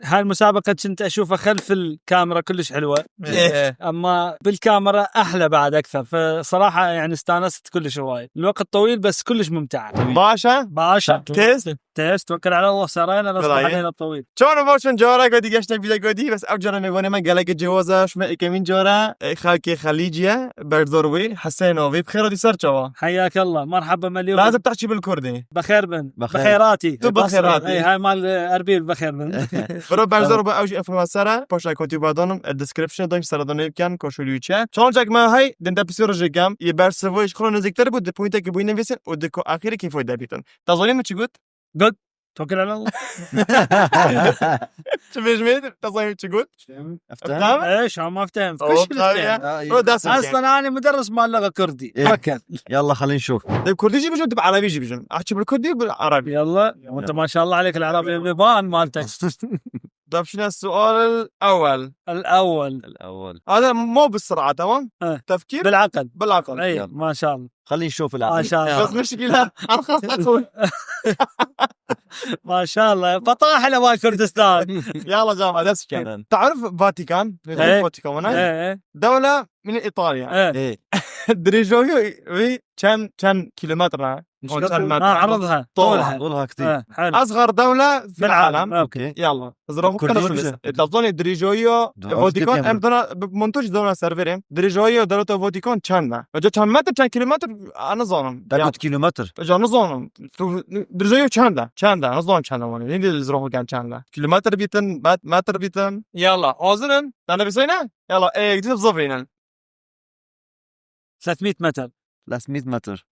هاي المسابقة كنت أشوفها خلف الكاميرا كلش حلوة، أما بالكاميرا أحلى بعد أكثر. فصراحة يعني استانست كلش هواي. الوقت طويل بس كلش ممتع. باشا تيست توكل على الله. سارينا نصبح علينا الطويل. شلون باشون جورا قدي قشتك فيديو قدي بس أوجرا ميقوني ما قالك الجوازة شو كمين جورا خالكي خليجية بردوروي حسينوفي بخير ودي سرجوا. حياك الله مرحبا مليون. لازم تحكي بالكردي. بخير بن بخيراتي بخيراتي هاي مال أربيل بخير بن. برو بردورو أوجي أفهم سارة باشا كنتي بعدهم الديسكريبشن دونك سردوني بكان كوشوليوتشا. شلون جاك ما هاي دندا بسيرو جيكام يبرسفويش خلون نزكتر بود بوينتك بوين نفسن ودكو آخر كيف ويدا بيتن. تظنين ما تقول؟ قد توكل على الله. شوف ايش ميد تصميم تقول؟ افتهم؟ ايش ما افتهم. اصلا انا مدرس مال لغه كردي. فكر. يلا خلينا نشوف. طيب كردي جي بيجون تبع عربي جي بيجون احكي بالكردي بالعربي. يلا وانت ما شاء الله عليك العربي مبان مالتك. طيب شنو السؤال الاول؟ هذا مو بالسرعه تمام؟ تفكير بالعقل. اي ما شاء الله. خلينا نشوف العقل. ما شاء الله. بس مشكله ارخص اخوي. ما شاء الله فطاح لما كردستان. يلا جامعة درس كان. تعرف فاتيكان؟ فاتيكان دولة من إيطاليا. دريجوي كم كيلومتر؟ عرضها طولها كثير. أصغر دولة في العالم. اوكي يلا تظن دريجويو فاتيكان أمثلا بمنتوج دولة سيرفرين دريجويو دولة فاتيكان كنا وجا كم متر كم كيلومتر أنا ظنم تاخد كيلومتر جا نظنم دريجويو كندا نظن كندا وين اللي زروه كان كيلومتر بيتن متر بيتن يلا حاضرين أنا بسينا يلا إيه جديد بظفرين 300 متر 300 متر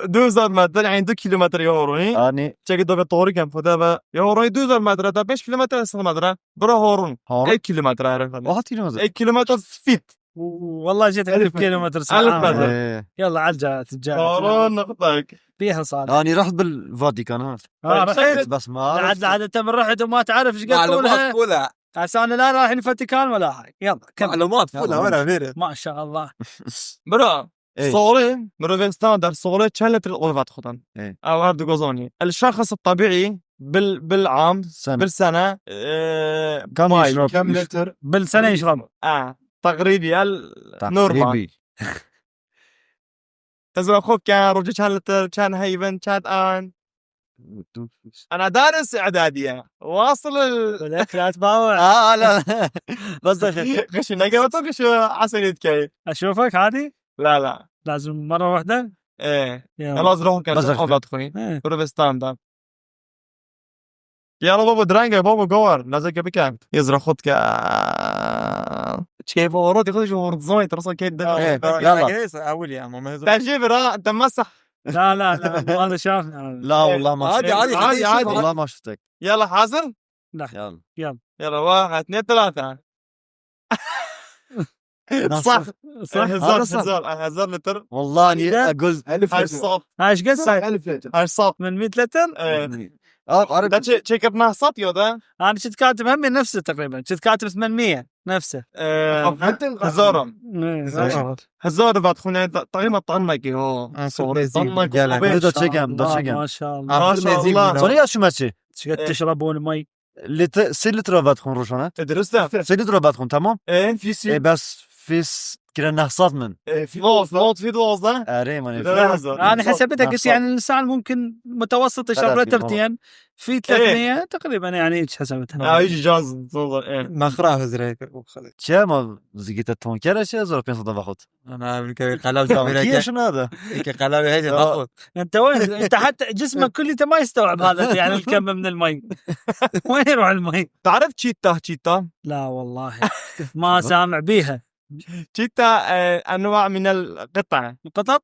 دو زار متر يعني 2 كيلومتر يوروني اني تشيك دو بطوري كم فدا يوروني 2 زار متر ده 5 كيلومتر 6 متر برا هورون 8 كيلومتر عارف 1 كيلومتر 8 كيلومتر فيت والله جيت 1000 كيلومتر ساعه. يلا عجلة تجاه هورون نقطك فيها صار. اني رحت بالفاتيكان رحت بس ما عاد انت من رحت وما تعرف ايش قد تقولها عشان لا رايح الفاتيكان ولا حاجه. يلا معلومات فلها ولا غيره ما شاء الله. برا صوري مروفين ستاندر صوري كانت الغرفات خطن او هارد غوزوني الشخص الطبيعي بالعام بالسنه كم لتر بالسنه يشرب تقريبا نورمال تزرع خوك كان رجع كان لتر كان هيفن كان انا دارس اعداديه واصل لا تباوع. لا بس غش نقوت غش عسل يتكيف اشوفك عادي. لا لازم مره واحده. ايه خلاص روح كان خذت اخوي روفستان ده يلا بابا درانجا بابا جوار لازم بكام يزرع خدك كيف ورود يخش ورود زوين ترى كيد يلا اول يا ماما تجيب انت مسح. لا هذا شاف. لا والله ما عادي والله ما شفتك. يلا حاضر. لا يلا 1 2 3 صح هزار لتر والله اني اقول 1000 لتر. ايش قد 1000 لتر هاي صوت من 100 لتر. ده شيك ابنها صوت يودا انا كنت كاتب هم نفسه تقريبا كنت كاتب 800 نفسه. هزار بعد خونا تقريبا طنك هو صور طنك بدو تشيكم ما شاء الله. صريا شو ماشي شقد تشربون مي سيلتر بادخون روشانا درسته سيلتر بادخون تمام في سي بس فيس كنا نحصاد من في نوت في دوزة انا حسبتها قلت يعني الانسان ممكن متوسط يشرب لترتين في 300 تقريبا يعني ايش حسبتها. يجي جاز ما خراه زريك وخلت چه ما زيكت تونكر چه زور 500 باخذ انا بالكوي قلب جابي كيف شنو هذا قلب هيك باخذ. انت وين انت حتى جسمك كله ما يستوعب هذا يعني الكم من المي. وين يروح المي؟ تعرف تشيتا لا والله ما سامع بيها. تشيتا انواع من القطع قطط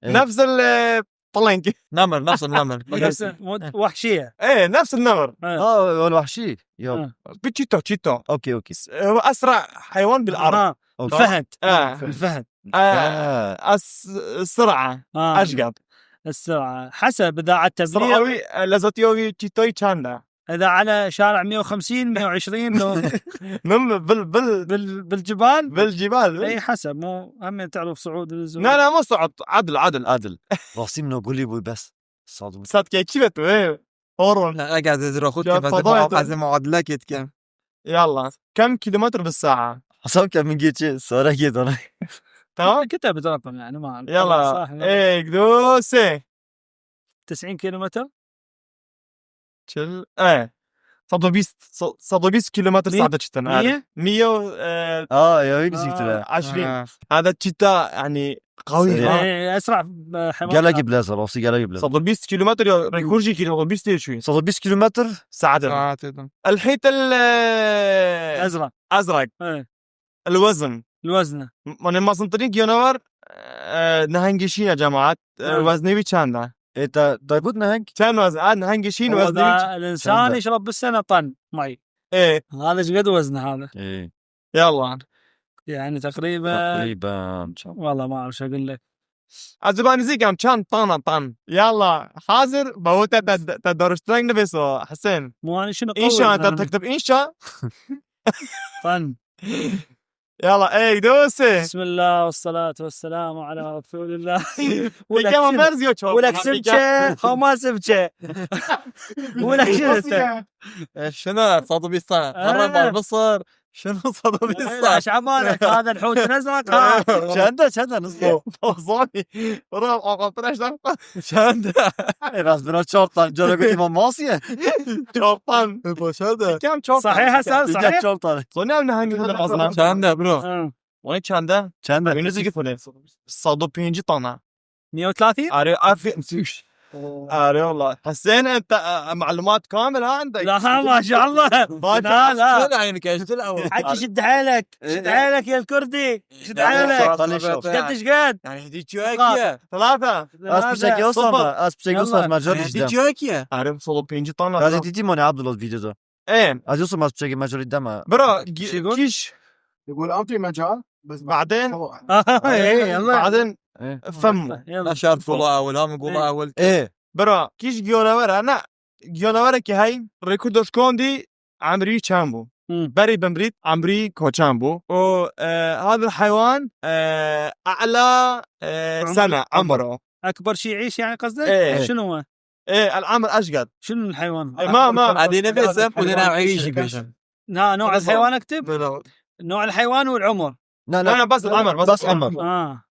نفس الطلنك نمر نفس النمر وحشيه نفس النمر الوحشي تشيتا اوكي هو اسرع حيوان بالارض. الفهد الفهد السرعه اشقد السرعه حسب اذا على التبليغ سرعوي لازوتيوي تشيتوي تشاندا اذا على شارع 150 120 بالجبال اي حسب مو هم تعرف صعود لا مو صعود عدل راسي منو قولي بوي بس صاد كيف هورون. لا قاعد ازرق خد يا كم فضايح. از معادلات كم يلا كم كيلومتر بالساعة؟ حسب كم من جيت شيء صار أكيد أنا تمام. كتبت رقم يعني ما صح يلا إيه. 1 2 3 90 كيلومتر شل صدوبيس كيلومتر مية؟ ساعة تشتن 100 100 يا هيك زيك ترى 20 هذا تشتا يعني قوي سريع. إيه، اسرع حمار قال أجيب لازر أوصي قال أجيب لازر صدوبيس كيلومتر يا ريكورجي كيلومتر شوي صار 20 كيلومتر ساعة الحيط ازرق الازرق إيه. الوزن الوزن من المصنطرين كيونور نهنجشين يا جماعة وزني بكام إيه تايبود نهج كان وزن نهنجشين هو وزني ذا الانسان شنو؟ يشرب بالسنه طن مي ايه هذا ايش قد وزنه هذا إيه يلا يعني تقريبا تقريبا والله ما اعرف شو اقول لك الزبان زي كم كان طن يلا حاضر بوتا تدرشترين نفسه حسين مو انا شنو انشاء انت تكتب انشاء طن يلا ايه دوسي بسم الله والصلاة والسلام على رسول الله كم مرزيو ولك سبشة خما سبشة ولك شنو انت شنو صدو بيصا قرب البصر شنو صدو بيصا ايش عمالك هذا الحوت الازرق شنده نصبو وصاني روح اقطرش شنو راس بنا شرطة جرى قلت ما ماسية شوطان شنو كم شوطان صحيح حسن صحيح شرطة صنع من هنگی هذا اصلا شنو برو وين كان ده كان بينزل كفله صادو بينجي طنا 130 اري اري والله حسين انت معلومات كامله عندك لا ما شاء الله لا لا شنو عينك ايش تلعب حكي شد حيلك شد حيلك يا الكردي شد حيلك قد قد يعني هديك شوية ثلاثه بشكل يوصل بشكل يوصل ما جرى هديك قدام شوية اري صادو بينجي طنا لازم تجي موني عبد الله الفيديو ده ايه از يوصل ما بشكل ما جرى قدام برا شو يقول؟ كيش يقول أعطي مجال بس بعدين ايه يلا بعدين إيه. فمه يلا نشر فضاء اول هم يقول اول ايه برا كيش جيوناورا انا جيوناورا كي هاي ريكوردوس كوندي عمري تشامبو بري بمريت عمري كوتشامبو وهذا الحيوان اعلى سنه عمره اكبر شيء يعيش يعني قصدك إيه. شنو هو ايه العمر اشقد شنو الحيوان ما هذه نفس ودنا عيش بيشن نوع الحيوان اكتب نوع الحيوان والعمر لا انا بس العمر بس عمر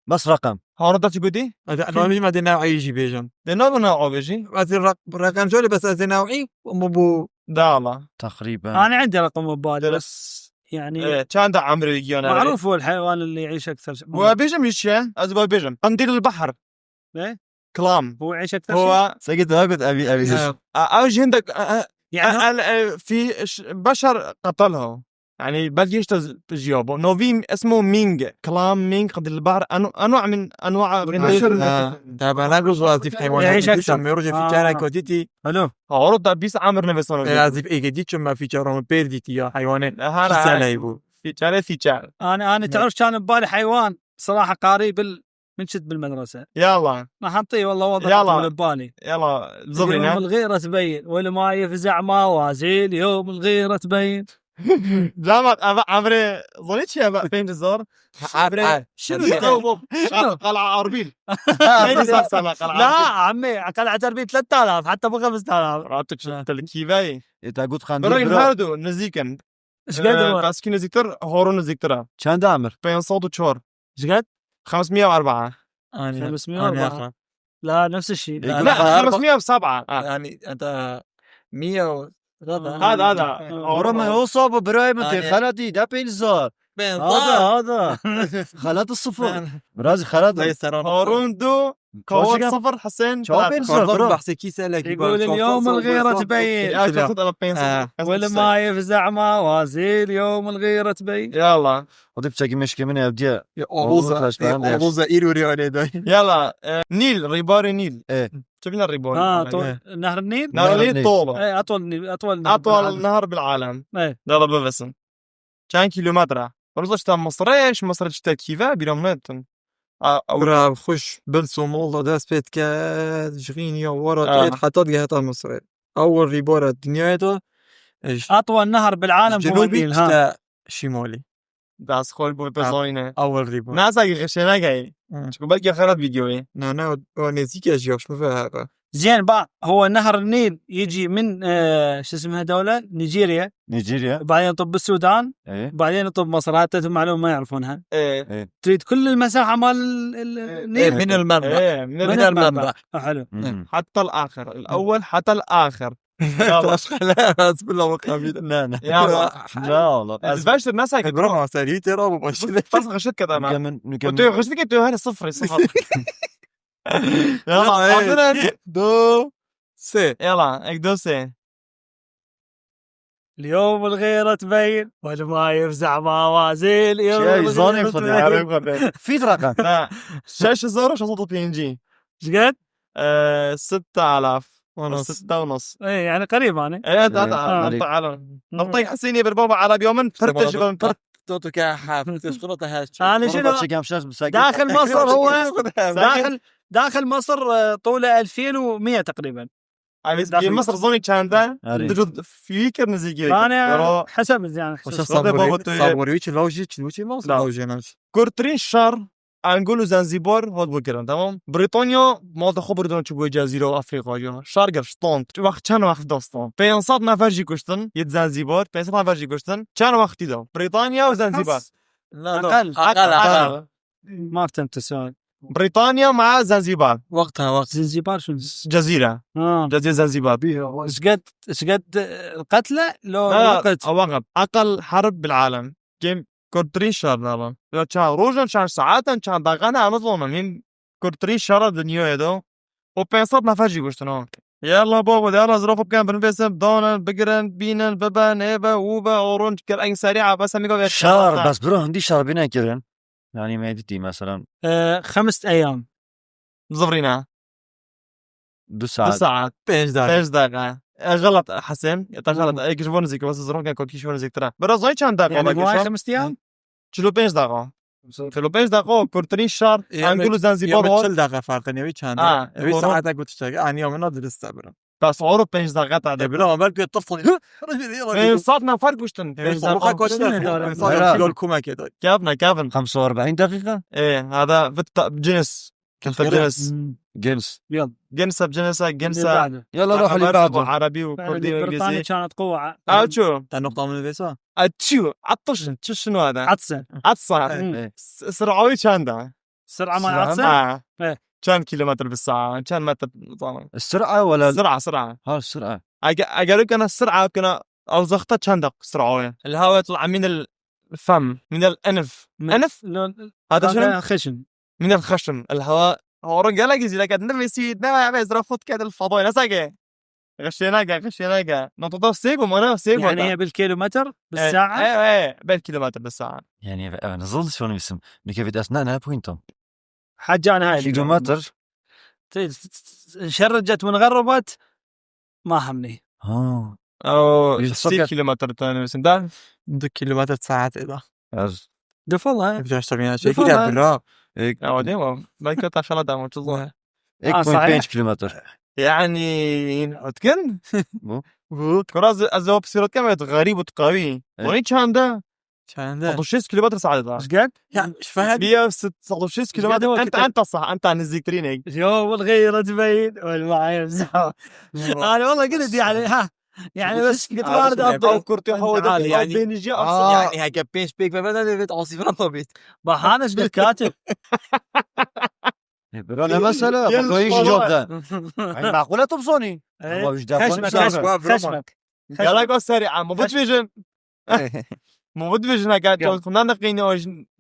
بس رقم هون ردت تقولي انا ما دنا عيش بيشن لانه نوعه بيجي از رقم جولي بس از نوعي مو دالا تقريبا انا عندي رقم ببالي بس يعني ايه كان ده عمري جيوناورا معروف هو الحيوان اللي يعيش اكثر شيء. وبيجم يشيا ازبا بيجم قنديل البحر إيه؟ كلام هو يعيش اكثر شيء هو سقيت ما قلت ابي اوج عندك يعني في بشر قتلها يعني بل يشتز جيوبه نوفيم اسمه مينج كلام مينج قد البحر انواع من انواع طب انا اقول قصدي في حيوانات يعيش أكثر. ما يرجع في كان كوديتي حلو عروض بيس عامر نفسه قصدي في ايجاديتش ما في جرام بيرديتي يا حيوانات سنه هذا يبو في كان في كان انا تعرف كان ببالي حيوان صراحه قريب من شد بالمدرسه يلا ما حنطيه والله وضع يلا. من ببالي يلا يوم زبرنا الغيره تبين والما يفزع موازين يوم الغيره تبين جامعة عمري ظنيت يا بقى فين الزور عمري شنو قلعة أربيل لا عمي قلعة تربية 3000 حتى ب 5000 راتك تلكيفاي تاقود برای خاندي هردو نزیکن ايش قد هو؟ بس کی نزیکتر هورو نزیکتره كان دامر 504 ايش قد؟ 504 انا 504 لا نفس الشيء لا 507 يعني انت 100 هذا ورما يوصل برايم انت يعني- خلاتي ده بينزار بين هذا خلات الصفر برازي خلات هورون دو كور شو صفر حسين شو بينزار صار برا بحثي كي سالك يقول اليوم الغيرة تبين يا تاخذ على 500 ولما يفزع موازين يوم الغيرة تبين يلا ودي بتشكي مشكي من يبدي اوروزا ايرو ريالي داي يلا نيل ريباري نيل ايه شفنا الريباري طول نهر النيل نهر النيل طوله ايه اطول اطول نهر بالعالم ايه لا بس كان كيلومتر ورزش تام مصريش مصريش تكيفا بيرمنتن برا خش بلسم والله داس بيت كاد شغيني ورا حتى تلقى مصر اول ريبورة الدنيا هذا اطول نهر بالعالم هو جنوبي النيل ها شتا شمالي داس خول بوزونينه اول ريبورة ناسا غشنا جاي شو بالك خرب فيديو نا ونزيك اجيوش ما فيها هذا زين بقى هو نهر النيل يجي من شو اسمها دولة نيجيريا، نيجيريا. بعدين يطب بالسودان، ايه بعدين يطب مصر. هذه معلومة ما يعرفونها. ايه تريد كل المساحة مال النيل من المنبع. ايه من المنبع. حلو. حتى الاخر الاول حتى الاخر. بسم الله وقابل نانا يلا لا والله. الباشر الناس هيك برافو سالي ترى مباشر بس غشت كذا ما نكمل قلت غشت كنت هنا صفر يلا عطنا دو سي يلا اكدوسي اليوم الغيرة تبين والما يفزع موازين. شيء ظاني خذ في رقم. لا شاشه زورو شو بي ان جي ايش قد؟ 6000 ونص 6 ونص. ايه يعني قريب انا. ايه قريب. تعال نطي حسيني بالبابا عربي يوم فرتش فرت توتو كحف تشغلطة هاش انا شنو داخل مصر هو داخل مصر طوله 2100 تقريبا. في مصر ظني كان ده دجود فيكر نزيجي انا حسب يعني صوريش لوجيك نوشي ما لوجيناش كورترين شهر انقولوا زنزبار هاد بكرة تمام. بريطانيا ما تخبر دون شو جزيرة افريقيا شارجر شطون وقت كان وقت دوستون بينصات نفرجي كشتن يد زنزبار بينصات نفرجي كشتن كان وقت دو بريطانيا وزنزبار. لا اقل ما فهمت السؤال. بريطانيا مع زنزبار وقتها وقت زنزبار شنو؟ جزيرة جزيرة زنزبار. ايش قد القتلى لو وقت اقل حرب بالعالم كم كورترين شهر نظام لو كان روجن كان ساعات كان دغنا نظام من كورترين شهر الدنيا يدو وبينصات نفرجي كشتن يلا بابا يلا زروق كان بنبسم دونا بقرن بينن ببا نيبا وبا اورنج كل اي سريعه بس اميغو شهر بس برو عندي شهر بينا كيرن يعني ما يدتي مثلا 5 ايام زفرينا 2 ساعات 2 ساعات بيش دقيقة غلط حسين غلط اي كشفون زيك بس زروق كان كيشون زيك ترى برا زي كان دقيقه يعني مو 5 ايام شلو 5 دقيقه شلو 5 دقيقه كورترين شهر نقولوا زنزبار يوم تشل دقيقة فرق نبي كان نبي يورو. ساعات أقول تشتغل يعني يوم نادر استبرا بس عورو 5 دقيقه تاع برا بالك يتصل صارنا فرق وشتن يقول كوما كده كيفنا 45 دقيقة. ايه هذا بجنس كنت بجنس جنس. يلا جنسة بجنسة يلا روح اللي بعده. عربي وكردي بريطانيا وانجليزي كانت قوة. شو تا نقطة من الفيسا اتشو عطشن شنو هذا عطسة عطسة سرعوي كان ده سرعة ما عطسة. إيه. كان كيلومتر بالساعة كان متر نظام السرعة ولا سرعة ها السرعة. اقول انا السرعة كنا او زغطة كان دق سرعوي الهواء يطلع من الفم من الانف انف هذا شنو خشن من الخشم الهواء هو رجال جزي لك نفسي ده ما يزرفوت كده الفضاء نساقه غشيناقه نطط سيجو ما سيجو يعني هي بالكيلومتر بالساعة. ايه بالكيلومتر بالساعة يعني انا ظل شلون يسم كيف اثناء بوينتهم حجان هاي كيلومتر انشرجت وانغربت ما همني. او 6 كيلومتر تاني بس ده عندك كيلومتر ساعات إذا دفلها بجاش تبينا شيء كده بلا او ديما ما كنت عشان ده متظاهر 1.5 كيلومتر يعني اتكن بو كراز ازو بسيرت كم غريب وتقوي وني كان ده كان ده 6 كيلومتر ساعة ده ايش قد؟ يعني ايش فهد 196 كيلومتر انت صح انت عن الزيكترينيك يوم الغيرة تبين والما يفزع. انا والله قلت يعني ها يعني بس قلت وارد افضل كرتي حود يعني بين جي يعني هاي بيش بيك فبدأ بيت عاصي فرنطا بيت بحانش بالكاتب. انا مسألة بطويش جواب ده يعني معقولة تبصوني هو مش خشمك يلا قول سريعة مو فيجن مو فيجن هكذا كنا نقين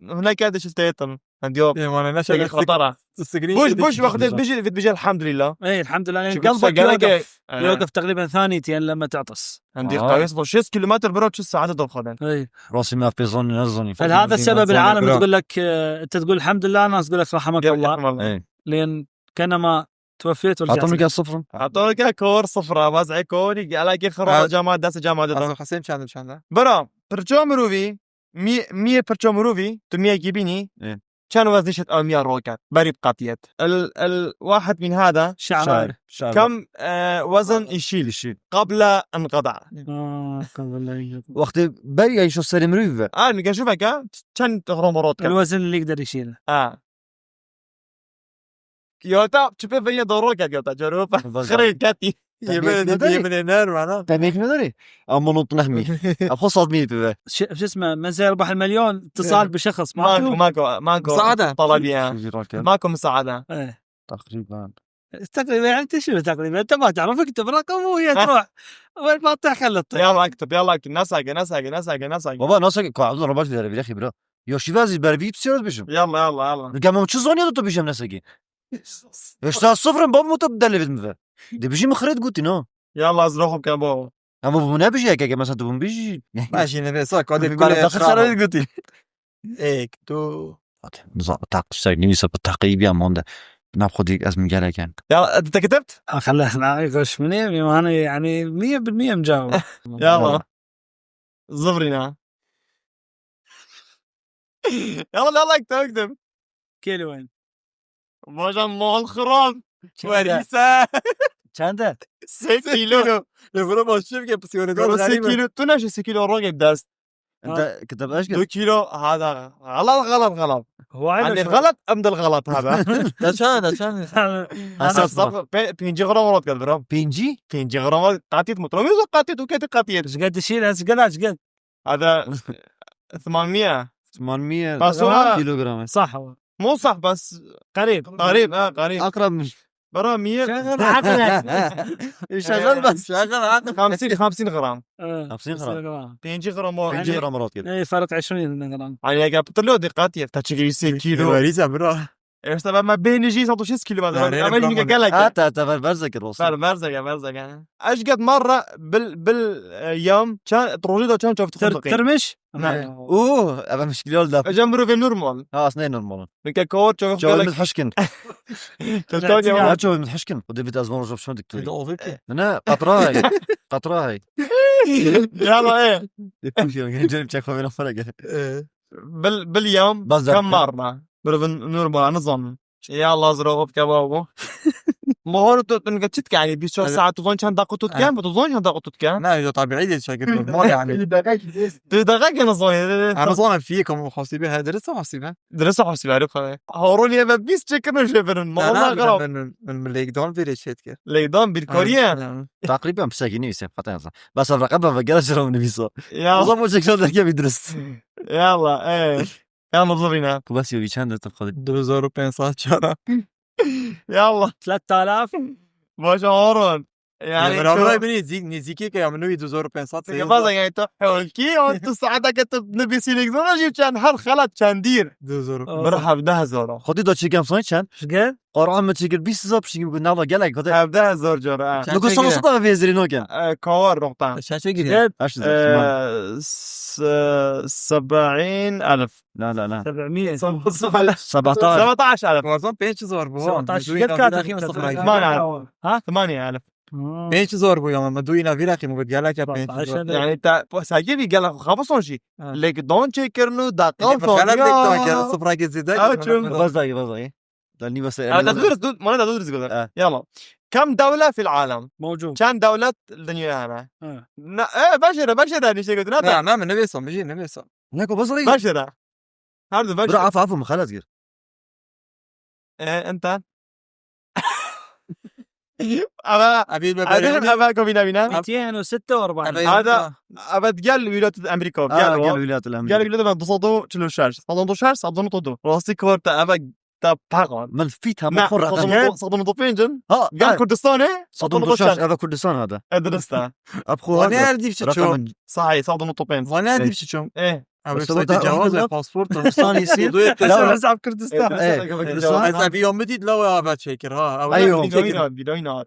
هناك هذا شو استيتم عنديوب وانا نشأ خطرة بوش واخد بيجي الحمد لله. ايه الحمد لله قلبك يوقف تقريبا ثانيتين لما تعطس. عندي قياس 6 كيلومتر برو 6 ساعات تدخل. اي راسي ما في ظن نزني. فهذا السبب العالم تقول لك انت تقول الحمد لله الناس تقول لك رحمك الله لين كانما توفيت ورجعت. اعطوني صفر اعطوني كور صفرة وازعي كوني على كي خرج جامعة داس جامعة حسين كان برا برجو مروفي 100 برجو مروفي 100 جيبيني كان وزني شت 100 روكات بريد قطيت الواحد من هذا شعر كم وزن يشيل قبل انقطع قبل وقت بري ايش السلم ريفه نقدر نشوفك كان تغرم مرات الوزن اللي يقدر يشيله كيوتا تشوف فيا دروك كيوتا جروب خري كاتي يمن نار معنا تميك مدري اما نط نحمي ابخص ميت شو اسمه من زي ربح المليون اتصال بشخص ماكو ماكو مساعدة. طلبية ماكو مساعدة إيه. تقريبا تقريبا يعني انت شنو تقريبا انت ما تعرف اكتب رقم وهي تروح وين ما تطيح خلي تطيح. يلا اكتب نساق بابا ناسك كو عبد الرباش داره بيلاخي برا يا شيفازي بربي بسيرت بشم يلا قام تشو زوني تو بيجم نساقي ايش تا الصفر بابا مو تبدل بتمفا دي بيجي مخريت قلت نو يلا ازرقهم كابو اما بمنا بيجي هيك مثلا تبون بيجي ماشي نبي ساك قاعد بيقول لك دخل خرج قلت هيك تو نظام تاقشتاق نيسا بالتحقيق يا موندا ناخذ ديك ازمه قال كان يلا انت كتبت خلينا يغش مني وانا يعني 100% مجاوب. يلا زفرنا يلا اكتب كيلو وين ما شاء الله الخراب وريسة چنده 6 كيلو يفرم الشبكة بس يوري 6 كيلو تناش 6 كيلو الراجل بدرس انت كتب ايش 2 كيلو هذا غلط هو يعني عيل الغلط ام الغلط هذا عشان انا صف بينجي غرامات قال برام بينجي بينجي غرامات قاتيت مترومي قاتيت وكيت قاتيت ايش قد تشيل ايش قد هذا 800 800 بس هو كيلو جرام صح هو مو صح بس قريب قريب اقرب من برا 100 شغل عقلك. شغال بس شغال عقل 50 غرام 50 غرام بينجي غرام بينجي غرامات كده اي فرق 20 غرام. يعني قلت له دي قاتيت تشكي 6 كيلو وريسة برا ايش تبع ما بين يجي 6 كيلو يعني هذا اما يجي قال لك هات برزك الوصل مرزق ايش قد مره باليوم كان تروجيدو كان شفت ترمش اوه ابا مشكله ده جنبرو في نورمال اثنين نورمال من كور شوف جو قال لك متحشكن تلتوني جو متحشكن ودي بدي ازمر شوف شلون دكتور انا قطراي يلا ايه جايب تشيك من الفرق باليوم بس كم مره برو نورمال نظام يلا زرغب كبابو ما هو انك تتك يعني بيشوف ساعه تظن كان دقته كام بتظن كان دقته كام لا يا طبيعي دي شاكر ما يعني دقائق نظن انا ظن فيكم وحاسبها درسوا حاسبها درسوا حسب عليك هوروني ما بيس تشكر شفرن ما والله غرام من ليكدون في ريشيت كده ليدان بالكوريان تقريبا مساكين يسمع فاتن بس الرقبه فقال شرو من بيسو يلا نظام شكله ده كيف يدرس يلا ايه يلا نظرينا بس يبي كان تقدر 2500 شهر يلا 3000 باش هورون يعني يعني راه بني نزيكي كيعملوا 2500 بعض يعني تحول كي وانت ساعتك كتب نبي سيليكتورجي كان هر خلط كان دير 2000 مرحب ده زورو خدي دو تشي كام صاير كان ايش قد؟ قرعه ما تشي بيس زاب شي نابا قال لك مرحب ده زور جرا نقول صوت صوت في زرينو كان كور نقطة شاشة كده ايش 70,000 لا 700 17 17,000 وزن بينش زور بو 17 قد كاتب 8,000 بينش زور بو يوم ما دوينا في الاخي مو قال لك بينش زور يعني انت ساجي قال لك خبصون شي ليك دون تشيكرنو دقيقة خلال ديك صفرا كزيدك بس لاني بس هذا تدرس ما انا تدرس قدر يلا كم دولة في العالم؟ موجود كم دولة الدنيا هنا؟ ايه بشرة نشي قلت لا ما من نبي صم يجي نبي صم نكو بصري بشرة هذا برا بشرة عفوا خلاص غير ايه انت ابا ابا كوبينا بينا 246 هذا ابا قال ولايات امريكا قال قال الولايات قال الامريكيه ولايات تصدوا تلو شارج صدوا شارج صدوا طدو راسي كورت ابا تبقى من فيتها ما فرق صدوا طفينجن ها قال كردستان ايه صدم شاش هذا كردستان هذا ادرستا ابخو وانا ادي في شو صحيح صدوا طبين وانا ادي في شو ايه بس تجاوز الباسبور كردستان يصير لا صعب كردستان هسه في يوم بديد لو ابى تشيكر ها ايوه بدون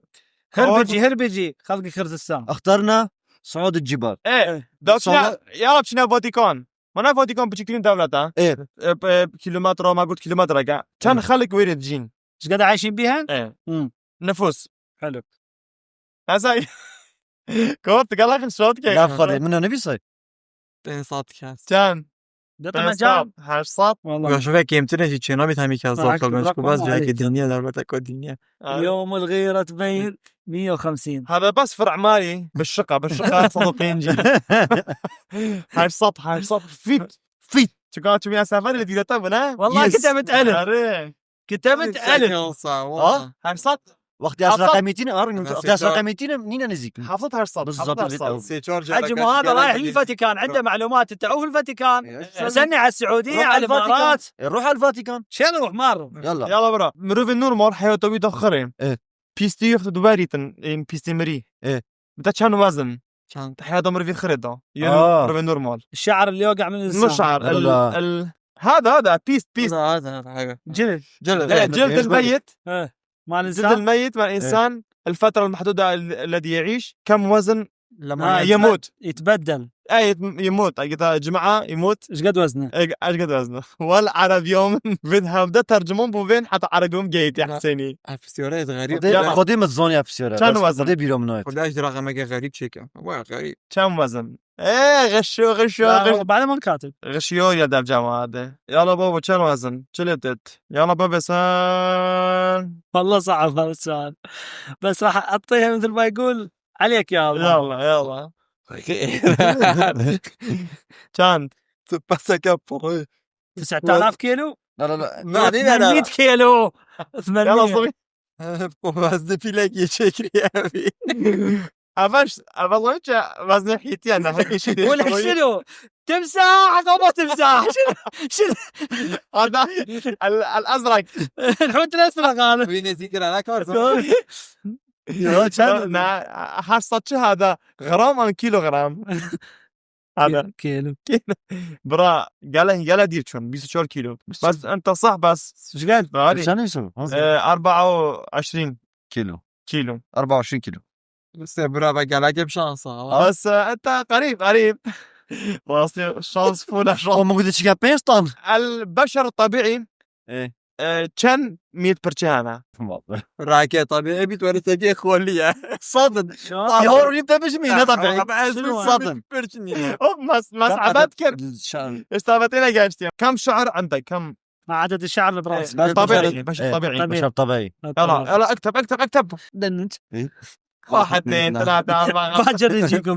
هربجي خلق كردستان اخترنا صعود الجبال ايه دوشنا يا شنو فاتيكان ما فاتيكان بشكل دولة ها ايه كيلومتر ما قلت كيلومتر كان خلق ويرد جين ايش قد عايشين بيها؟ ايه امم نفوس حلو هسه كنت قال لك شوت كيك لا فرق منه نبي صاير بين صوت كاس كان ده مجال هاش صوت والله شوف كيمتنه شي شنو بيتهمي كاس معك زوق رقم بس جاك عليك. الدنيا دولتك والدنيا يوم الغيرة تبين 150 هذا بس فرع مالي بالشقة صدقين جي هاش صوت فيت شو قاعد تشوفين سفر اللي تقدر تبنا والله كنت متألف كتبت ألف هرصد وقت ياس حفظت. رقميتين وقت ياس رقميتين منين نزيك حافظت هرصد بالضبط حجم هذا رايح للفاتيكان عنده معلومات تعوف الفاتيكان اسألني على السعودية روح على الإمارات نروح على الفاتيكان شنو نروح مارو يلا يلا برا مروف النورمال حيوتوي دخرين إيه. بيستي يخت دوباريتن بيستي مري إيه. متى كان وزن كان حياة مروف خريطة مروف النورمال الشعر اللي يوقع من الإنسان مش شعر لا. هذا بيست هذا حاجه جلد جلد الميت مال جلد الإنسان الميت مع الإنسان الفترة المحدودة الذي يعيش كم وزن لما يموت يتبدل يموت إذا جمعة يموت ايش قد وزنه ايش قد وزنه والعرب يوم بدها بدها ترجمون بوين حتى عربهم جيت يا حسيني فسيورات غريب يلا. خدي متزوني في السيارة كان وزن. خدي بيروم نويت كلاش رقمك غريب شيكا غريب كم وزن ايه غشو بعد ما كاتب غشيو يا دب جامعة هذا يلا بابا كم وزن شلتت يلا بابا سان والله صعب هذا السؤال بس راح اعطيها مثل ما يقول عليك يا الله يلا كان باسكا 9000 كيلو لا 800 كيلو 800 يلا صبي وزن في لاقي شكري ابي افش افضلك وزن حيتي انا هيك شيء ولا شنو تمساح او ما تمساح شنو هذا الازرق الحوت الازرق هذا في نسيت انا كارثه حصلت هذا غرام ام كيلو غرام هذا كيلو برا قال دير شلون 24 كيلو بس انت صح بس ايش قال هذه شنو يسوي 24 كيلو كيلو 24 كيلو بس برا بقى لاقي بشانسه بس انت قريب واصلي شانس فولا هو شانس موجود شي بين طن البشر الطبيعي ايه كان 100 برشامه راكي طبيعي بتورثك خوليه صدم شلون يا هو يبدا بجميل طبيعي صدم ما صعبتك استابتينا قاشتي كم شعر عندك كم مع عدد الشعر اللي براسي طبيعي بشر طبيعي بشر طبيعي يلا اكتب دنج 1 2 3 4 فاجر يجيكم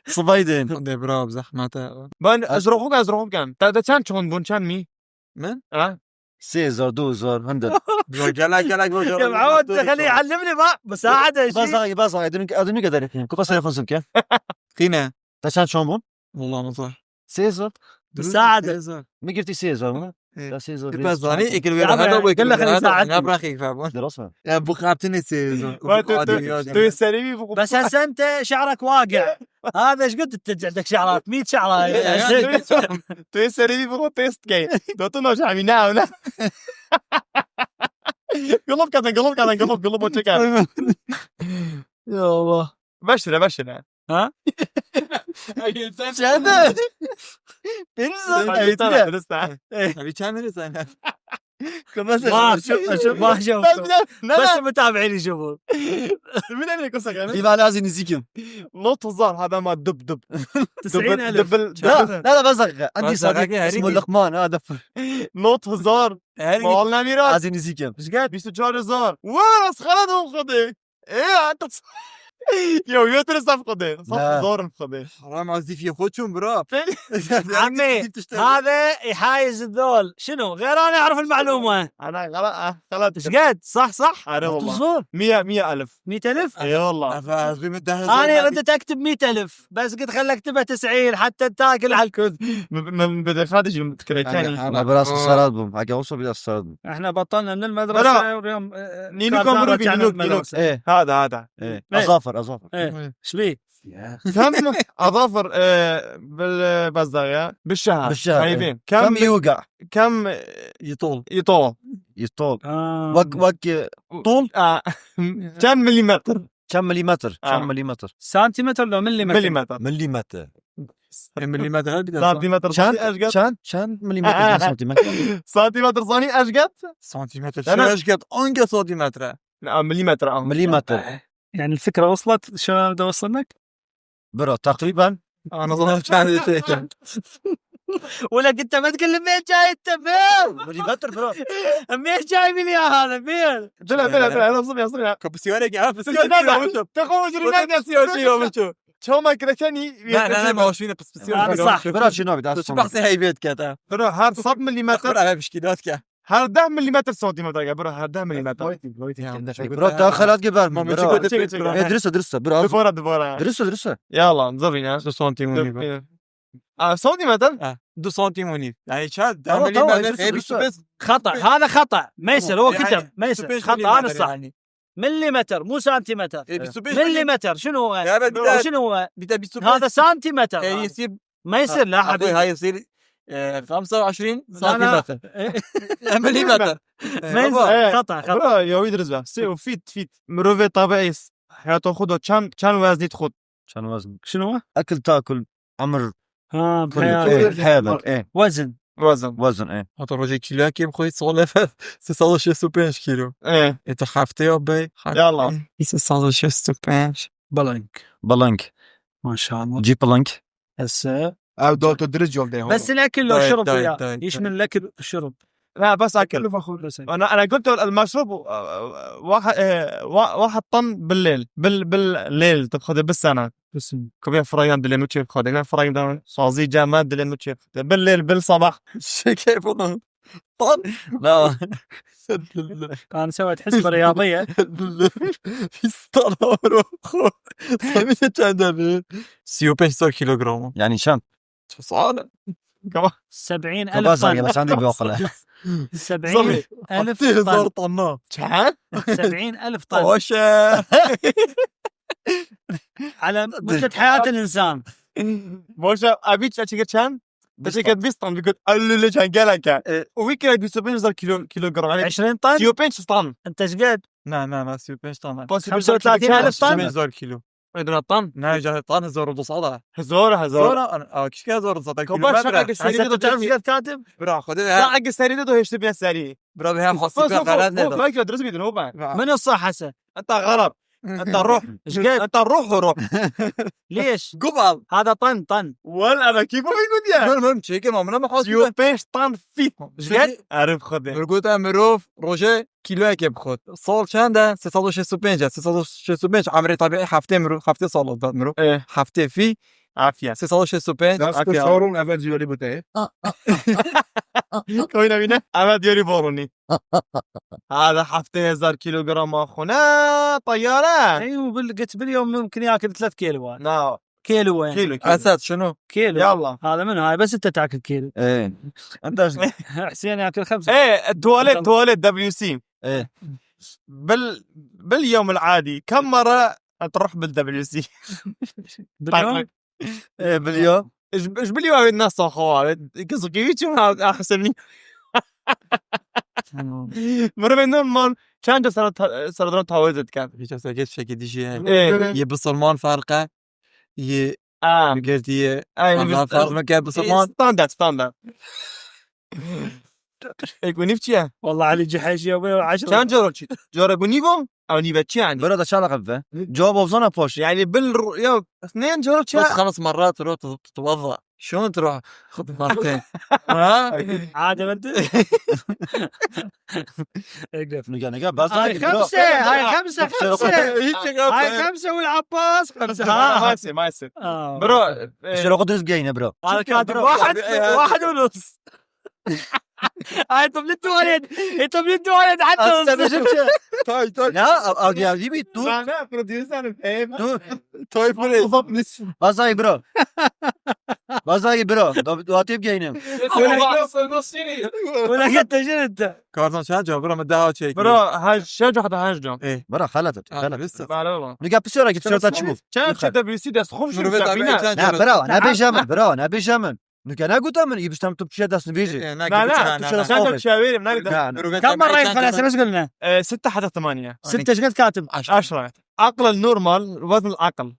صبايدين دي برا بزحمته بان ازرقوك كان تا كان شلون بون كان مي من سيزر دوزر هندل قالك يا معود خليه يعلمني ما مساعده شيء بس ادوني قدر كيف صار يخلص كيف خينا تشان شلون والله ما صح سيزر مساعده ما قلتي سيزر إيه. لا سيزر بس انا يكل يا عمي، هذا قل له خليه يساعدني. انا براخي فاهم دراسة يا ابو خابتني سيزون تو السليمي بس هسه انت شعرك واقع هذا ايش قلت انت عندك شعرات 100 شعره تو السليمي بقول تيست جاي دوتو نو شعبي ناو قلب وتشكا يا الله بشرة ها شهادة بينزل ابي كامل انا ما شوف بس متابعين يشوفون من أين يكون سكان؟ في معنى لازم نسيكم نوت هزار هذا ما دب 90,000 لا بس عندي بس صديق هذا اسمه هريقي. لقمان هذا نوت هزار ما قلنا ميراث لازم نسيكم ايش قد 24 هزار ورس خلدهم خدي ايه انت يو ترسف خدي صف لا. هزار خدي حرام عزي في اخوتهم برا عمي هذا يحايز الذول شنو غير انا اعرف المعلومه انا غلط ايش قد صح انا والله تزور 100,000 100,000 اي والله فازي مده انا ردت اكتب 100,000 بس قلت خليك اكتبها 90 حتى تاكل على الكذب من بدي خادج تاني انا براس الصلاه بهم حاجه اوصل بلا الصلاه احنا بطلنا من المدرسه لا. واليوم نينوكم روبي نينوك ايه هذا ايه اظافر ايه ايش بيه كم اظافر بالبزايا بالشهر بالشهر، طيبين كم يوقع كم يطول يطول وك طول كم مليمتر كم مليمتر آه. كم مليمتر سنتيمتر لو مليمتر مليمتر مليمتر مليمتر سنتيمتر اشقد شان مليمتر سنتيمتر سنتيمتر صاني اشقد سنتيمتر شو ايش قد انقى سنتيمتر مليمتر مليمتر يعني الفكره وصلت شلون بدي اوصل لك برو تقريبا انا ظننت كان شيء ولا انت ما تقول لي مين جاي انت فين مليمتر برو مين جاي لي هذا فين بلا انا صبي كبسيورة قاعد بس تخوج ريناد شو ما كذا كاني لا ما هو شوينا بس هذا صح برو شنو بدي شو بحسي هاي بيت كذا برو هار صب مليمتر انا بشكيلات كذا هذا مليمتر سنتيمتر برو هذا مليمتر برو تاخلات جبال برو درسه برو دفورة درسه يلا نزفين 2 سنتيم ونيف سنتيمتر 2 سنتيم ونيف يعني شاد خطا هذا خطا ميسر هو كتب ميسر خطا انا صح مليمتر مو سنتيمتر مليمتر شنو هو هذا سنتيمتر يصير ما يصير لا حبيبي هاي يصير 25 سنتيمتر مليمتر ما يصير خطا برو يا يدرس بقى سي وفيت مروفي طبيعي حياته خذوا كان وزني تخذ عشان وزن شنو اكل تاكل عمر بحياتك حياتك وزن وزن هذا الرجل كيلو كيف خويا صولف 625 كيلو انت خافتي يا بي يلا 625 بلنك ما شاء الله جيب بلنك هسه او دو تدرج جولدي بس الاكل لو دايت، شرب دايت، وياه دايت. يشمل الاكل والشرب لا بس اكل كله فخور انا قلت المشروب واحد طن بالليل بالليل تاخذه بالسنه بس كوبيه فرايان بالليل وتشيل خذ فرايان ده صازي جامد بالليل وتشيل بالليل بالصباح كيف طن لا انا سويت حسبه رياضيه يستنورو سميت كان سيوبين 100 كيلوغرام يعني شان صار كمان 70,000 كبازة طن بس عندي بوقله 70,000 هزار طن طنان كان 70,000 طن وشا على مدة حياة الإنسان بوشا ابيك اشيك كان بس كده بيسطن بيقول قال له كان قالك ويكره بيسبين كيلوغرام يعني 20 طن سيوبين طن أنت ايش قد؟ ما سيوبين طن 35,000 طن 0 كيلو عندنا طن ناجا طن هزار وصاله هزور انا كيف هزار صدق كوباش حق هسه السرير أنت تعرف ايش قد كاتب؟ برا خذ حق السرير ده هيش تبي السرير برا بهم حصيك خلات ما يقدر درس بيدن هو بعد من الصح هسه؟ انت غلط انت روح ايش قد؟ انت روح ليش؟ قبل هذا طن ولا انا كيف بيقول يا المهم شيء كمان ما حاس سيوبين طن فيت ايش قد عارف خذ مرقوت مروف روجي كيلو كيف بخوت صول چنده 365 عمري طبيعي هفته صال داد مرو ايه هفته في عافيه 365 دست شارون اول جولی بوده كوينا بينا عمد يوري بوروني هذا حفتين 1000 كيلوغرام اخونا طياره ايوه قلت باليوم ممكن ياكل 3 كيلوات لا كيلو وين؟ كيلو اسد شنو كيلو يلا هذا منو هاي بس انت تاكل كيلو ايه انت حسين ياكل 5 ايه التواليت دبليو سي ايه باليوم العادي كم مره تروح بالدبليو سي باليوم ايه باليوم ايش باليوم الناس خوالد قصقيتش احسن مره منهم مال كان سردون تعوزت كان في جالس قلت شيء ديجي ايه يبصلمان فرقه ي قلت ي اي فرق مكان بصلمان ستاندرد يكون نفتيا والله علي جحيش يا ابوي 10 كان جورا بونيفو او نيفاتشي يعني برا شال قبه جواب وزنا بوش يعني يو اثنين جورا بس 5 مرات تروح تتوضا شلون تروح خذ مرتين ها عادي ما انت اقف نقا بس هاي 5 هاي 5 والعباس 5 ما يصير برو برو شنو قدرس جاينا برو هذا كاتب واحد ونص هاي طب للتواليت حتى توي لا اجيبي تو انا بروديوسر فاهم توي فريز بازاي برو دواتيب جاينا ولا كنت شنو انت كارتون شاجا برا مدها شيء برو هاي شجع حتى هاجدو ايه برا خلت لسه معلومه نقا بسرعه قلت سيرتا تشوف كان دبليو سي داس خوش لا برا انا بيجامل نقا انا قلت من يبستم تبشي داس نبيجي لا كان شاويري بنقدر كم مرة يدخل بس قلنا 6 حتى 8 6 ايش قد كاتب 10 عقل النورمال وزن العقل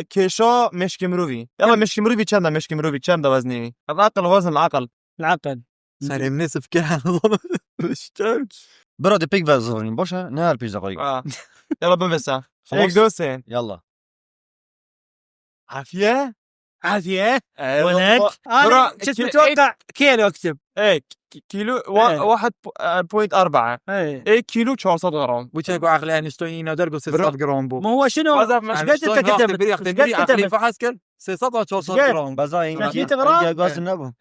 كيشو مشكي مروفي يلا مشكي مروفي كان وزني العقل وزن العقل صار مناسب كان برا دي بيك فازورين بوشا نهار بيجا قريب يلا بنفسها خلاص. دوسين يلا عافية عافية ولد ولد انا كنت متوقع كيلو اكتب هيك كيلو إيه. 1.4 اي اي كيلو 400 غرام وتشاكو عقلي اينشتاين درجو 600 جرام بو ما هو شنو وزن ايش قد انت كتبت ايش قد عقلي كتبت فحسكل 600 شقد؟ جرام بازاين شاكيت غرام؟ وزن نبو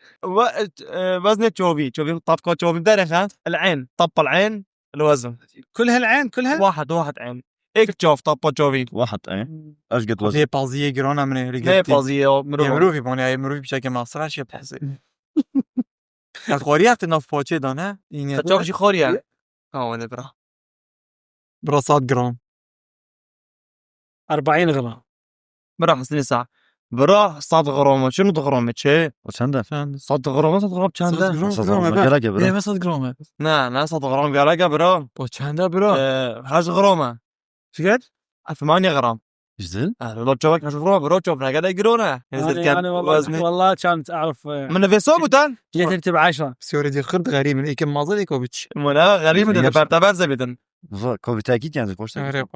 وزن شوفي طبقة شوفي بدرخة العين طب العين الوزن كل هالعين كلها واحد عين ايك تشوف طب شوفي واحد ايه ايش قد وزن هي بازيه جرانا من ليه رجال بازيه مروفي بوني مروفي بشكل ما صراحه شي بحسي الخوريات ناف بوتشي دانا يعني تشوف شي خوريا وانا برا براسات جرام 40 غرام برا مسني ساعة برا 100 غرام شنو غرام شي وشنده 100 غرام 100 غرام كان ايه بس جرام لا 100 غرام قال برا بوتشاندا برا هاش غرامة ايش قد؟ 8 غرام ايش ذل؟ لو تشوفك هاش غرام برا تشوفنا قاعد يقولونه انا والله كانت اعرف من في سوق وتان جيت اكتب 10 سوري دي خرد غريب من ايكم مازل كوبيتش ولا غريب من البرتبار زبدن كوفي تاكيد يعني البوشت غريب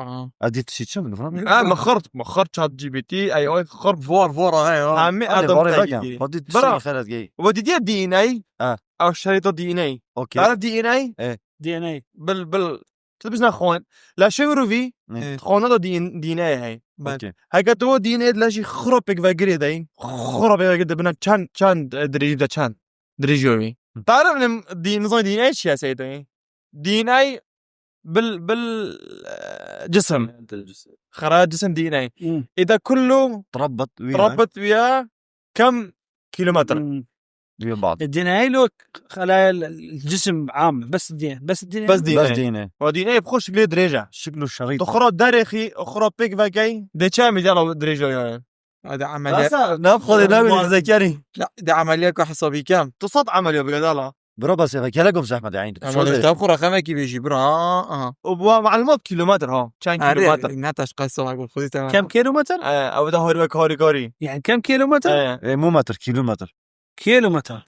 اديت شي تشم الفرام مخرت شات جي بي تي اي اي خرب فور هاي عمي ادم فضيت برا. خلات جاي ودي دي ان اي او شريطه دي ان اي اوكي تعرف دي ان اي دي ان اي بال تلبسنا خوان لا شغلوا في خونا دي ان اي هاي اوكي هكا تو دي ان اي لا شي خربك فاجري داي خرب قد بنا كان دريج ده كان دريجوي تعرف دي نظام دي ان اي يا سيدي دي ان اي بال جسم خراج جسم دي ان اي اذا كله تربط وياه كم كيلومتر ويا بعض الدي ان اي له خلايا الجسم عام بس الدي بس دي بس دينا ودي ان اي بخش ليه درجه شكله شريط تخرج دارخي اخرى بيك فاكاي دي كام يلا درجه يعني هذا عمليه ناخذ نعمل ذكري لا ده عمليه حسابي كام تصد عمل يا بقدالة برا بس كلا قف زحمه عين عمليه تاخذ رقمك كيف يجي برا ومعلومات كيلومتر ها كان كيلومتر ناتش قصه اقول خذي تمام كم كيلومتر؟ او ده هوري كوري يعني كم كيلومتر؟ ايه مو متر كيلومتر كيلومتر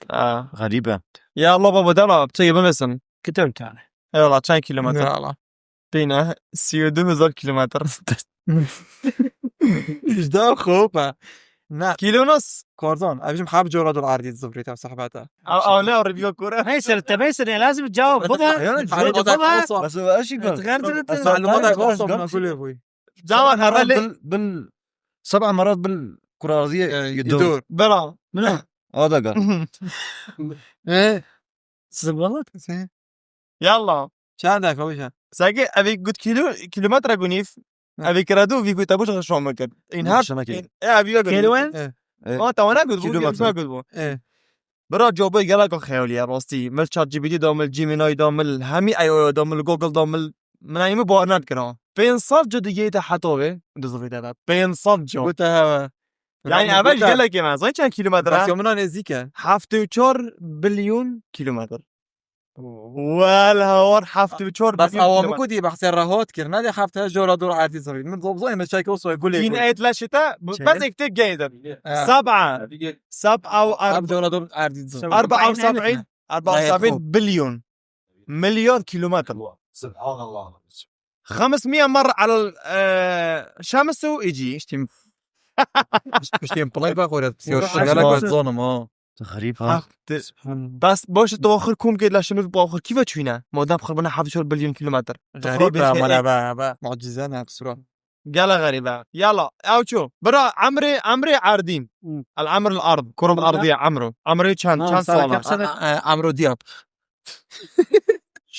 غريبه يا الله بابا دلا بتيجي بمسن كتبت انا يلا كان كيلومتر لا بينا سيو 2000 كيلومتر ايش ده خوفه كيلو ونص كوردون ابي محاب جوراد العرضي الزبري تاع صاحبته او لا ريفيو كوره ميسر انت ميسر يعني لازم تجاوب خذها خذها بس ايش يقول تغير معلوماتك اصلا من اقول يا ابوي جاوب هرلي بال 7 مرات بالكره الارضيه يدور برا منو؟ هذا قال ايه صدق والله يلا شو عندك ابوي ساقي ابي قلت كيلومتر اقونيف ابي كرادو في كنت ابوش شو مكان انهار ابي كيلو وين؟ تو انا قلت ايه برا جوابي قال لك خيال يا راستي مل شات جي بي تي دوم الجيميناي دوم الهمي اي دوم جوجل دوم من ايام بورنات كنا بين صد جديته حطوه دزفيت هذا بين صد جو قلت هوا يعني اباش قال لك ما زين كان كيلومتر بس يومنا نزيكا حفتو چور بليون كيلومتر والهور حفتو چور بس اوامو كودي بحث الرهوت كرنا دي حفته جورا دور عادي صغير من ضبطي مشاكل وصو يقول دين لي ايت لا شتاء بس اكتب جيدا 7 جورا دور عادي صغير 74 بليون مليار كيلومتر سبحان الله 500 مرة على الشمس ويجي مش تيم بلاي باخذ بسيور شغاله بزونم غريب ها بس باش توخركم كده للشمس باخر كيف تشوينا ما دام خربنا حافظ شو بليون كيلومتر غريبة ما معجزة انا بصراحة قال غريبة يلا او شو برا عمري عاردين العمر الارض كرة الارضية عمري كان صالة عمرو دياب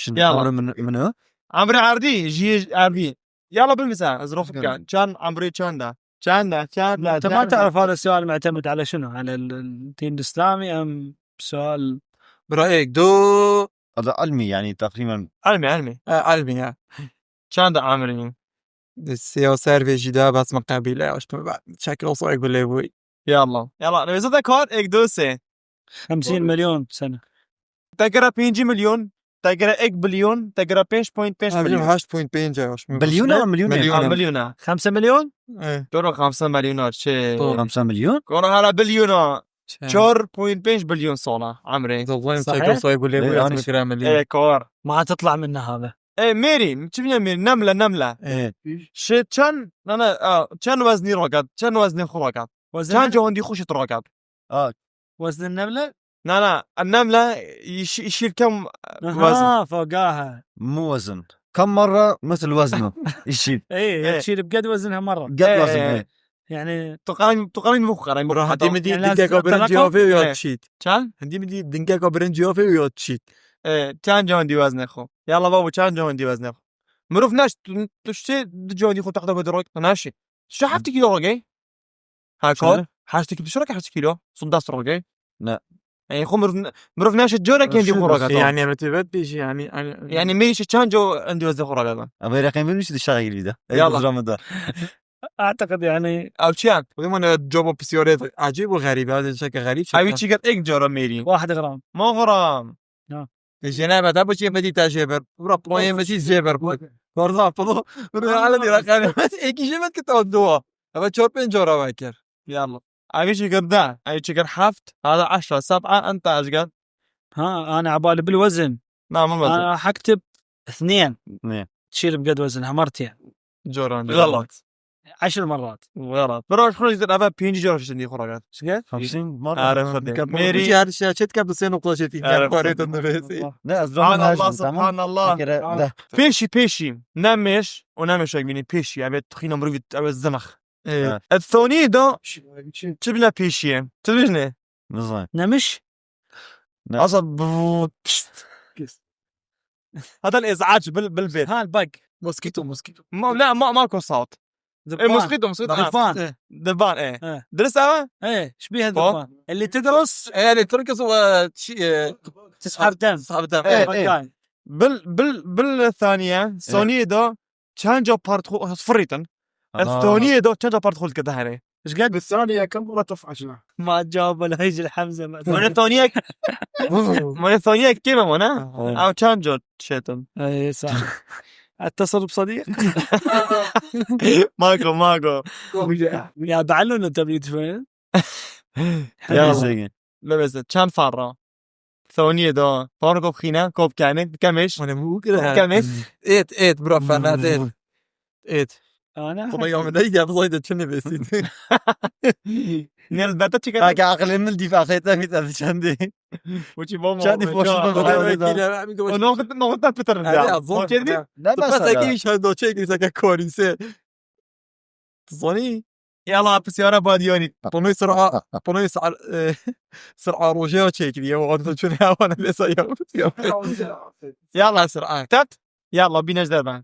يلا من عمري عاردي جي عربي يلا بالمساء ازرف كان عمري كان انت ما تعرف هذا السؤال معتمد على شنو؟ على الدين الاسلامي ام سؤال برايك دو هذا علمي يعني تقريبا علمي علمي كان ده عامرين السيو سيرفي جدا بس مقابله ايش بعد شكل وصايق باللي ابوي يلا نبي صدق كار اك دوسه 50 مليون سنه تقرا 5 مليون تقرا 1 بليون تقرا 5.5 مليون 8.5 بليون ولا مليون 5 مليون ايه دورو 5 مليون شيء 5 مليون كون هلا بليون 4.5 بليون صونا عمري والله شكل وصايق باللي ابوي انا فكره مليون ايه كور ما تطلع منها هذا ايه ميري شوفني ميري نمله ايه شي كان انا كان وزني رقد كان وزني خرقد كان جو عندي خوش رقد وزن النمله لا النملة يشيل كم وزن؟ فوقاها. مو وزن كم مرة مثل وزنه يشيل ايه تشيل بقد وزنها مرة. قد وزنه يعني تقارن مخ برا هدي مدي يعني دنقاق لازم برنجي تلقى- اوفي ويا تشيت كان؟ هدي مدي دنقاق برنجي اوفي ويا تشيت كان جوندي وزن اخو يلا بابا كان جوندي وزن اخو مروف ناش تشتي جوندي خو تحت دروك ناشي شو حفتي كيلو رجع هاكو حاجتك بشرك حاجتك كيلو صداس رجع لا. يعني خو مروف ناش جورك يندي خو رجع يعني رتبت بيجي يعني ميش كان جو عندي وزن خو رجع أما يا أخي من وش الشغل ده يلا. رمضان اعتقد يعني او كان ويما جوبه بسيوريت عجيب وغريب هذا شكل غريب هاي تشيكت اك جورا ميري 1 غرام. مو غرام الجنابة تابو شيء بدي تاجبر برا بوين بدي جبر برضا برضا على دي رقم ايكي جبت كتودوها ابى تشوبين جورا باكر يلا هاي تشيكت ده هاي تشيكت حفت هذا 10 7 انت ايش قد؟ ها انا عبالي بالوزن. لا مو وزن انا حكتب 2 2 تشيل بقد وزنها مرتين جورا غلط 10 مرات. غلط بروح خرج ذا ابا بينجي جورج عندي خرجت ايش قد؟ 50 مرة عارف ميري ميري هذا الشيء شت قبل سنة نقطة في عارف. قريت النفسي لا سبحان الله سبحان الله ده بيشي نمش ونمش يعني بيشي عبيد تخينا مريض عبيد الزنخ ايه الثوني ده تبنا بيشي تبنا نظام نمش. عصب هذا الازعاج بالبيت ها البق. موسكيتو لا ماكو صوت ذبان. موسكيتو ذبان. دبان ايه إيه. درسها ايه ايش بيها الذبان اللي تقرص يعني تركز وشيء تسحب دم. صاحب دم إيه. بقاي. بالثانية سوني ده كان جو بارت فريتن الثانية ده كان جو بارت خل كده هني ايش قد؟ بالثانية كم مرة تفعل؟ ما تجاوب ولا هيجي الحمزه. من الثانية من الثانية كيما منا او كان جو شيتن اي صح. اتصل بصديق. ماكو يا بعلون انت بيتفين. يلا لا بس كان فارة ثانية ده فارة كوب خينا كوب كانت كمش وانا مو كده كمش ايت برا فنات ايت انا طبعا يوم دقيقة بصيدة شنو بس نيل باتتش كده هاك عقل من الدفاع خيطة في تلك شاندي وشي بومو شاندي في واشنطن نقطة بيتر هذه أظن لا بس أكيد شهادة شيء كذا ككوريسة تصوني يلا بسيارة باديوني بنوي سرعة روجيو شيء كذا وقعدت شنو وانا لسه يوم يلا سرعة كتبت يلا بينا جدار بعد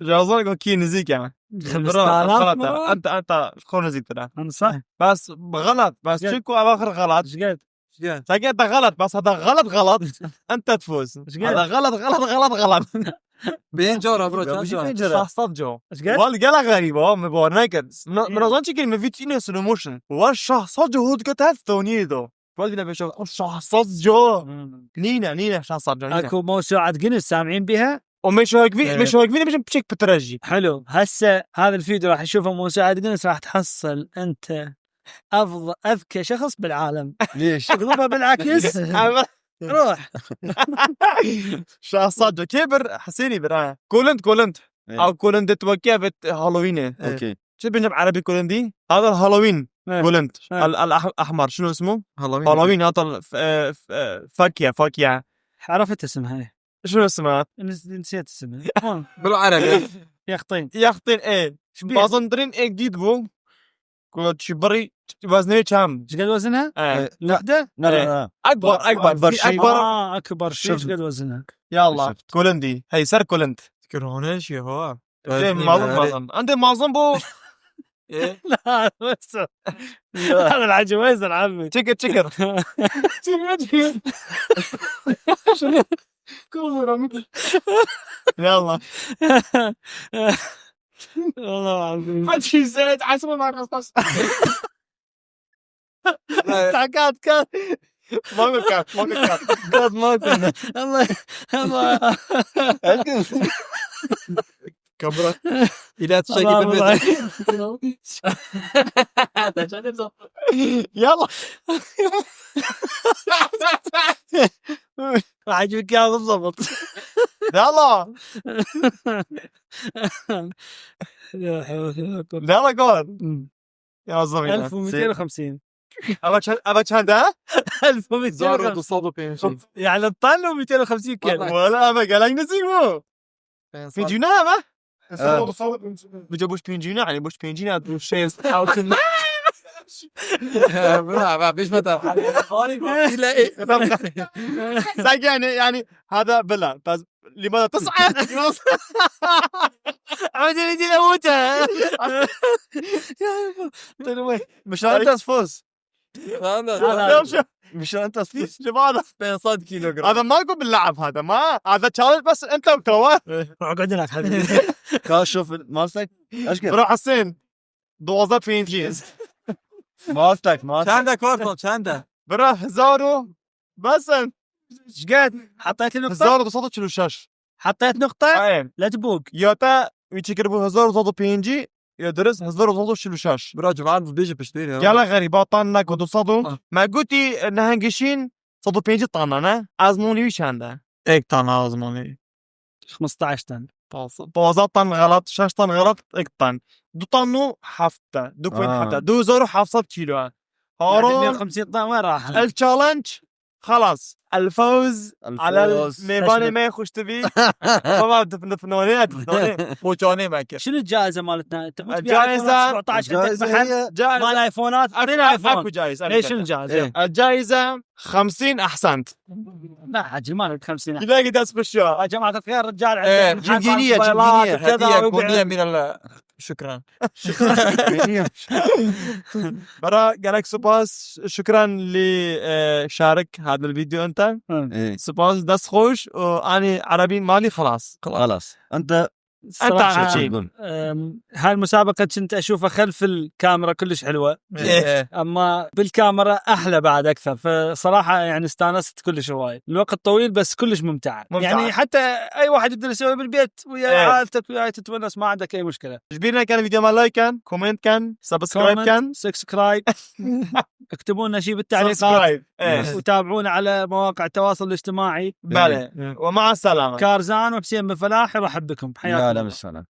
جازون يقول كي نزيك يعني 5000 مرة. انت شكون نزيك ترى انا صح. بس غلط بس شكو اواخر غلط ايش قد؟ ساكت غلط بس هذا غلط انت تفوز هذا غلط بين جورا برو شخصات جو ايش قد؟ والقلا غريبة مبورناك من اظن شكل ما فيتشيني سلو موشن والشخصات جو هو كتاب ثوني دو والبنا بيشوف الشخصات جو نينا شخصات جو اكو موسوعة جينيس سامعين بها. ومش واقفين مش بشيك بترجي حلو هسه هذا الفيديو راح يشوفه موسوعة جينيس راح تحصل انت افضل اذكى شخص بالعالم. ليش؟ اقلبها بالعكس. روح. شخصات جو كبر حسيني برايه كولنت او كولنت توكيا في هالوين اوكي شو بنجيب عربي كولندي هذا الهالوين إيه. كولنت إيه. الاحمر شنو اسمه هالوين هالوين هذا فاكيا عرفت اسمها. شنو اسمه نسيت اسمها. بالعربي يخطين. يخطين ايه شبيه؟ بازندرين ايه جديد بو كنت شبري وزنه كم ايش قد وزنها؟ ايه وحدة؟ لا اكبر شيء. اكبر اكبر شيء. ايش قد وزنها؟ يلا شفت. كولندي هي سر كولند كرهونش يا هو معظم عندي معظم بو لا بس هذا العجويز عمي. تشكر يلا والله العظيم. ما شي زيت عسمه ما رصص كات ما كان ما كنا. الله كبرة إلى تشاكي بالبيت يلا راح اجيبك اياها بالضبط. يلا يا حول ولا قوة. يلا قول يا زلمه 1250. ابا كان ده 1250 يعني الطن و250 كيلو. ولا ابا قال نسيبه بينجينا ابا آه. بجابوش بينجينا يعني بوش بينجينا بوش شيء برافو بيش متى لا ايه يعني هذا بلا بس لماذا تصعد عاد يجي اموتها. مشان انت تفوز شوف مشان انت تفوز شوف هذا 500 كيلو جرام هذا ماكو باللعب هذا ما هذا تشالنج بس انت وتوا اقعد هناك حبيبي. كان شوف مالتك ايش قد روح حسين دوازات في انجليز مالتك شاندا كورتون شاندا برا هزارو بس ايش قد حطيت لي نقطة؟ هزارو دوصات شنو شاش حطيت نقطة اين لا تبوق. يوتا ويتشكربو هزارو دوصات بي ان جي يدرس هزارو دوصات شنو شاش برا جماعة بيجي بشتري يلا غريبة طانك ودوصاتو ما قلتي نهنجشين صدو بي ان جي طاننا ازموني ويش عنده ايك تانا زماني 15 طن. دوازات طن غلط 6 طن غلط اك طن دو طنو حفته دو بوين حفته دو زورو حفصة كيلو هارون 150 طن وين راح؟ التشالنج خلاص الفوز على الميباني ما يخش تبي طبعا دفنوني موجوني معك شنو الجائزة مالتنا؟ انت الجائزة 17 انت محل مال ايفونات اعطينا اكو ايفون. جائزة ليش شنو الجائزة؟ الجائزة 50 احسنت لا حجي ما نريد 50. تلاقي داس بالشهر يا جماعة الخير رجال إيه، عنده محل جنجينية، موبايلات جنجينية. وكذا هدية ويبيع. كونية من شكرا برا قالك سوباس شكرا اللي شارك هذا الفيديو انت ايه سوباس دس خوش واني عربي مالي خلاص خلاص انت الصراحة شو تقول هاي المسابقة كنت اشوفها خلف الكاميرا كلش حلوة، إيه. اما بالكاميرا احلى بعد اكثر. فصراحة يعني استانست كلش هواي. الوقت طويل بس كلش ممتع. يعني حتى اي واحد يقدر يسوي بالبيت ويا عائلتك وياي تتونس ما عندك اي مشكلة. جبينا كان الفيديو مال لايك كان كومنت كان سبسكرايب كان سبسكرايب اكتبوا لنا شيء بالتعليقات سبسكرايب ايه وتابعونا على مواقع التواصل الاجتماعي. بله ومع السلامة كارزان وحسين بن فلاح يرحب بكم. حياكم لا الله. لا مش سلام